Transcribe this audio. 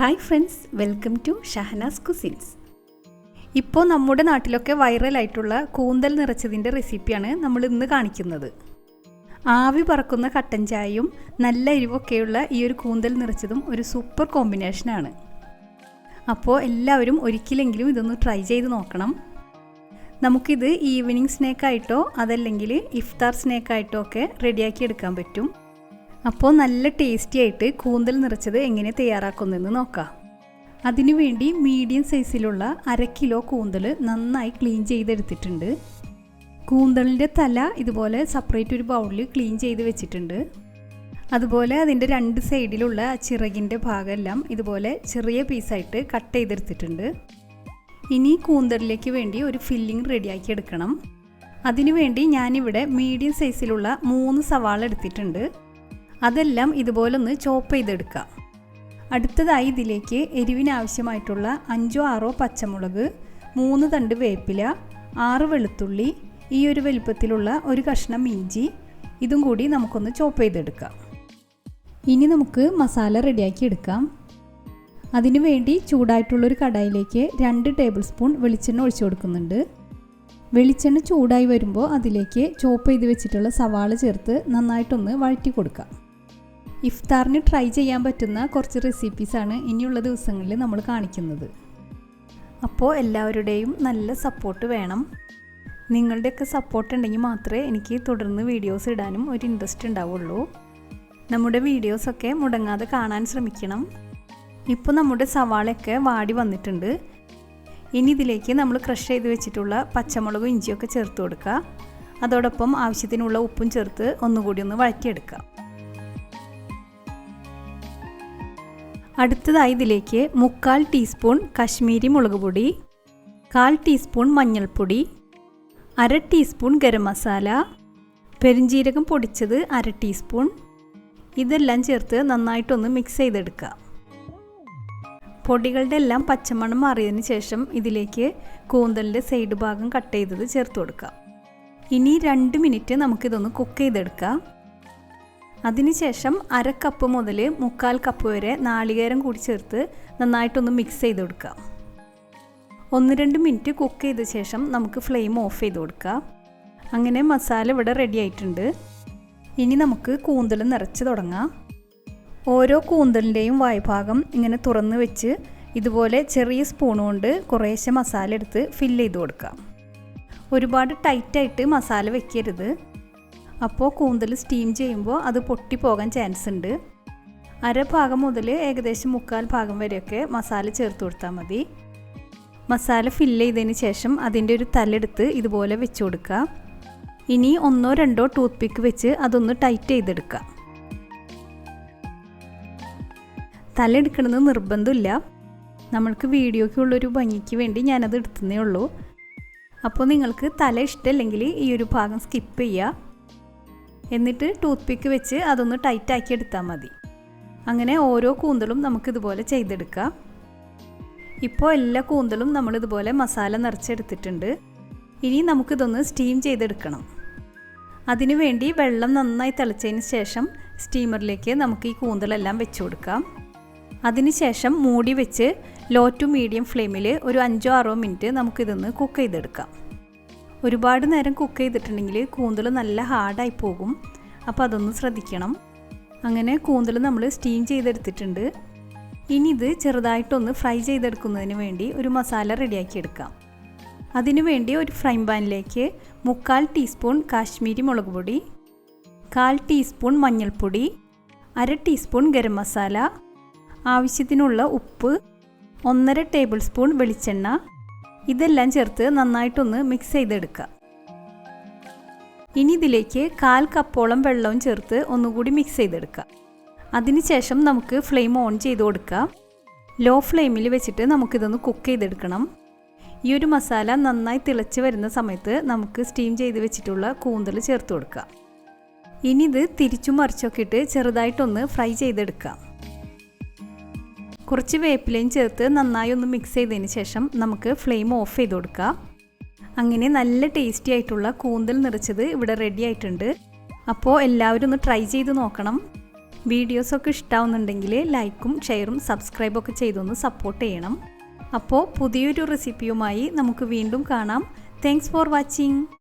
Hi friends, welcome to Shahnaz cousins. ഇപ്പോൾ നമ്മുടെ നാട്ടിലൊക്കെ വൈറലായിട്ടുള്ള കൂന്തൽ നിറച്ചതിൻ്റെ റെസിപ്പിയാണ് നമ്മൾ ഇന്ന് കാണിക്കുന്നത്. ആവി പറക്കുന്ന കട്ടൻ ചായയും നല്ല എരിവൊക്കെയുള്ള ഈ ഒരു കൂന്തൽ നിറച്ചതും ഒരു സൂപ്പർ കോമ്പിനേഷനാണ്. അപ്പോൾ എല്ലാവരും ഒരിക്കലെങ്കിലും ഇതൊന്ന് ട്രൈ ചെയ്ത് നോക്കണം. നമുക്കിത് ഈവനിങ് സ്നാക്കായിട്ടോ അതല്ലെങ്കിൽ ഇഫ്താർ സ്നാക്കായിട്ടോ ഒക്കെ റെഡിയാക്കി എടുക്കാൻ പറ്റും. അപ്പോൾ നല്ല ടേസ്റ്റി ആയിട്ട് കൂന്തൽ നിറച്ചത് എങ്ങനെ തയ്യാറാക്കുന്നതെന്ന് നോക്കാം. അതിനുവേണ്ടി മീഡിയം സൈസിലുള്ള 1/2 കിലോ കൂന്തൽ നന്നായി ക്ലീൻ ചെയ്തെടുത്തിട്ടുണ്ട്. കൂന്തലിൻ്റെ തല ഇതുപോലെ സെപ്പറേറ്റ് ഒരു ബൗളിൽ ക്ലീൻ ചെയ്ത് വെച്ചിട്ടുണ്ട്. അതുപോലെ അതിൻ്റെ 2 സൈഡിലുള്ള ചിറകിൻ്റെ ഭാഗമെല്ലാം ഇതുപോലെ ചെറിയ പീസായിട്ട് കട്ട് ചെയ്തെടുത്തിട്ടുണ്ട്. ഇനി കൂന്തലിലേക്ക് വേണ്ടി ഒരു ഫില്ലിംഗ് റെഡിയാക്കി എടുക്കണം. അതിനുവേണ്ടി ഞാനിവിടെ മീഡിയം സൈസിലുള്ള 3 സവാള എടുത്തിട്ടുണ്ട്. അതെല്ലാം ഇതുപോലൊന്ന് ചോപ്പ് ചെയ്തെടുക്കാം. അടുത്തതായി ഇതിലേക്ക് എരിവിനാവശ്യമായിട്ടുള്ള 5-6 പച്ചമുളക്, 3 തണ്ട് വേപ്പില, 6 വെളുത്തുള്ളി, ഈ ഒരു വലുപ്പത്തിലുള്ള ഒരു കഷ്ണം ഇഞ്ചി, ഇതും കൂടി നമുക്കൊന്ന് ചോപ്പ് ചെയ്തെടുക്കാം. ഇനി നമുക്ക് മസാല റെഡിയാക്കി എടുക്കാം. അതിനുവേണ്ടി ചൂടായിട്ടുള്ളൊരു കടായിലേക്ക് 2 ടേബിൾ സ്പൂൺ വെളിച്ചെണ്ണ ഒഴിച്ചു കൊടുക്കുന്നുണ്ട്. വെളിച്ചെണ്ണ ചൂടായി വരുമ്പോൾ അതിലേക്ക് ചോപ്പ് ചെയ്ത് വെച്ചിട്ടുള്ള സവാള ചേർത്ത് നന്നായിട്ടൊന്ന് വഴറ്റി കൊടുക്കാം. ഇഫ്താറിന് ട്രൈ ചെയ്യാൻ പറ്റുന്ന കുറച്ച് റെസിപ്പീസാണ് ഇനിയുള്ള ദിവസങ്ങളിൽ നമ്മൾ കാണിക്കുന്നത്. അപ്പോൾ എല്ലാവരുടെയും നല്ല സപ്പോർട്ട് വേണം. നിങ്ങളുടെയൊക്കെ സപ്പോർട്ട് ഉണ്ടെങ്കിൽ മാത്രമേ എനിക്ക് തുടർന്ന് വീഡിയോസ് ഇടാനും ഒരു ഇൻട്രസ്റ്റ് ഉണ്ടാവുള്ളൂ. നമ്മുടെ വീഡിയോസൊക്കെ മുടങ്ങാതെ കാണാൻ ശ്രമിക്കണം. ഇപ്പോൾ നമ്മുടെ സവാളയൊക്കെ വാടി വന്നിട്ടുണ്ട്. ഇനി ഇതിലേക്ക് നമ്മൾ ക്രഷ് ചെയ്ത് വെച്ചിട്ടുള്ള പച്ചമുളകും ഇഞ്ചിയൊക്കെ ചേർത്ത് കൊടുക്കുക. അതോടൊപ്പം ആവശ്യത്തിനുള്ള ഉപ്പും ചേർത്ത് ഒന്നുകൂടി ഒന്ന് വഴറ്റിയെടുക്കുക. അടുത്തതായി ഇതിലേക്ക് 3/4 ടീസ്പൂൺ കശ്മീരി മുളക് പൊടി, 1/4 ടീസ്പൂൺ മഞ്ഞൾപ്പൊടി, 1/2 ടീസ്പൂൺ ഗരം മസാല, പെരിഞ്ജീരകം പൊടിച്ചത് 1/2 ടീസ്പൂൺ, ഇതെല്ലാം ചേർത്ത് നന്നായിട്ടൊന്ന് മിക്സ് ചെയ്തെടുക്കുക. പൊടികളുടെ എല്ലാം പച്ചമണം മാറിയതിന് ശേഷം ഇതിലേക്ക് കൂന്തലിൻ്റെ സൈഡ് ഭാഗം കട്ട് ചെയ്തത് ചേർത്ത് കൊടുക്കുക. ഇനി 2 മിനിറ്റ് നമുക്കിതൊന്ന് കുക്ക് ചെയ്തെടുക്കാം. അതിനുശേഷം 1/2 കപ്പ് മുതൽ 3/4 കപ്പ് വരെ നാളികേരം കൂടി ചേർത്ത് നന്നായിട്ടൊന്ന് മിക്സ് ചെയ്ത് കൊടുക്കുക. 1-2 മിനിറ്റ് കുക്ക് ചെയ്ത ശേഷം നമുക്ക് ഫ്ലെയിം ഓഫ് ചെയ്ത് കൊടുക്കുക. അങ്ങനെ മസാല ഇവിടെ റെഡി ആയിട്ടുണ്ട്. ഇനി നമുക്ക് കൂന്തൽ നിറച്ച് തുടങ്ങാം. ഓരോ കൂന്തലിൻ്റെയും വായ്ഭാഗം ഇങ്ങനെ തുറന്ന് വെച്ച് ഇതുപോലെ ചെറിയ സ്പൂൺ കൊണ്ട് കുറേശ്ശെ മസാല എടുത്ത് ഫില്ല് ചെയ്ത് കൊടുക്കാം. ഒരുപാട് ടൈറ്റായിട്ട് മസാല വെക്കരുത്. അപ്പോൾ കൂന്തൽ സ്റ്റീം ചെയ്യുമ്പോൾ അത് പൊട്ടിപ്പോകാൻ ചാൻസ് ഉണ്ട്. 1/2 ഭാഗം മുതൽ ഏകദേശം 3/4 ഭാഗം വരെയൊക്കെ മസാല ചേർത്ത് കൊടുത്താൽ മതി. മസാല ഫില്ല് ചെയ്തതിന് ശേഷം അതിൻ്റെ ഒരു തലെടുത്ത് ഇതുപോലെ വെച്ച് കൊടുക്കുക. ഇനി 1-2 ടൂത്ത് പിക്ക് വെച്ച് അതൊന്ന് ടൈറ്റ് ചെയ്തെടുക്കുക. തല എടുക്കണമെന്ന് നിർബന്ധമില്ല. നമ്മൾക്ക് വീഡിയോയ്ക്കുള്ളൊരു ഭംഗിക്ക് വേണ്ടി ഞാനത് എടുത്തതേ ഉള്ളൂ. അപ്പോൾ നിങ്ങൾക്ക് തല ഇഷ്ടമല്ലെങ്കിൽ ഈ ഒരു ഭാഗം സ്കിപ്പ് ചെയ്യുക. എന്നിട്ട് ടൂത്ത് പിക്ക് വെച്ച് അതൊന്ന് ടൈറ്റാക്കി എടുത്താൽ മതി. അങ്ങനെ ഓരോ കൂന്തലും നമുക്കിതുപോലെ ചെയ്തെടുക്കാം. ഇപ്പോൾ എല്ലാ കൂന്തലും നമ്മളിതുപോലെ മസാല നിറച്ചെടുത്തിട്ടുണ്ട്. ഇനി നമുക്കിതൊന്ന് സ്റ്റീം ചെയ്തെടുക്കണം. അതിനുവേണ്ടി വെള്ളം നന്നായി തിളച്ചതിന് ശേഷം സ്റ്റീമറിലേക്ക് നമുക്ക് ഈ കൂന്തലെല്ലാം വെച്ച് കൊടുക്കാം. അതിനുശേഷം മൂടി വെച്ച് ലോ ടു മീഡിയം ഫ്ലെയിമിൽ ഒരു 5-6 മിനിറ്റ് നമുക്കിതൊന്ന് കുക്ക് ചെയ്തെടുക്കാം. ഒരുപാട് നേരം കുക്ക് ചെയ്തിട്ടുണ്ടെങ്കിൽ കൂന്തൽ നല്ല ഹാർഡായി പോകും. അപ്പോൾ അതൊന്ന് ശ്രദ്ധിക്കണം. അങ്ങനെ കൂന്തൽ നമ്മൾ സ്റ്റീം ചെയ്തെടുത്തിട്ടുണ്ട്. ഇനി ഇത് ചെറുതായിട്ടൊന്ന് ഫ്രൈ ചെയ്തെടുക്കുന്നതിന് വേണ്ടി ഒരു മസാല റെഡിയാക്കി എടുക്കാം. അതിനുവേണ്ടി ഒരു ഫ്രൈ പാനിലേക്ക് 3/4 ടീസ്പൂൺ കാശ്മീരി മുളക് പൊടി, 1/4 ടീസ്പൂൺ മഞ്ഞൾപ്പൊടി, 1/2 ടീസ്പൂൺ ഗരം മസാല, ആവശ്യത്തിനുള്ള ഉപ്പ്, 1/2 ടേബിൾ സ്പൂൺ വെളിച്ചെണ്ണ, ഇതെല്ലാം ചേർത്ത് നന്നായിട്ടൊന്ന് മിക്സ് ചെയ്തെടുക്കുക. ഇനി ഇതിലേക്ക് 1/4 കപ്പോളം വെള്ളവും ചേർത്ത് ഒന്നുകൂടി മിക്സ് ചെയ്തെടുക്കുക. അതിനുശേഷം നമുക്ക് ഫ്ലെയിം ഓൺ ചെയ്ത് കൊടുക്കുക. ലോ ഫ്ലെയിമിൽ വെച്ചിട്ട് നമുക്കിതൊന്ന് കുക്ക് ചെയ്തെടുക്കണം. ഈ ഒരു മസാല നന്നായി തിളച്ച് വരുന്ന സമയത്ത് നമുക്ക് സ്റ്റീം ചെയ്ത് വെച്ചിട്ടുള്ള കൂന്തൽ ചേർത്ത് കൊടുക്കുക. ഇനി ഇത് തിരിച്ചും മറിച്ചൊക്കെ ഇട്ട് ചെറുതായിട്ടൊന്ന് ഫ്രൈ ചെയ്തെടുക്കാം. കുറച്ച് വേപ്പിലയും ചേർത്ത് നന്നായി ഒന്ന് മിക്സ് ചെയ്തതിന് ശേഷം നമുക്ക് ഫ്ലെയിം ഓഫ് ചെയ്ത് കൊടുക്കാം. അങ്ങനെ നല്ല ടേസ്റ്റി ആയിട്ടുള്ള കൂന്തൽ നിറച്ചത് ഇവിടെ റെഡി ആയിട്ടുണ്ട്. അപ്പോൾ എല്ലാവരും ഒന്ന് ട്രൈ ചെയ്ത് നോക്കണം. വീഡിയോസൊക്കെ ഇഷ്ടമാവുന്നുണ്ടെങ്കിൽ ലൈക്കും ഷെയറും സബ്സ്ക്രൈബൊക്കെ ചെയ്തൊന്ന് സപ്പോർട്ട് ചെയ്യണം. അപ്പോൾ പുതിയൊരു റെസിപ്പിയുമായി നമുക്ക് വീണ്ടും കാണാം. Thanks for watching.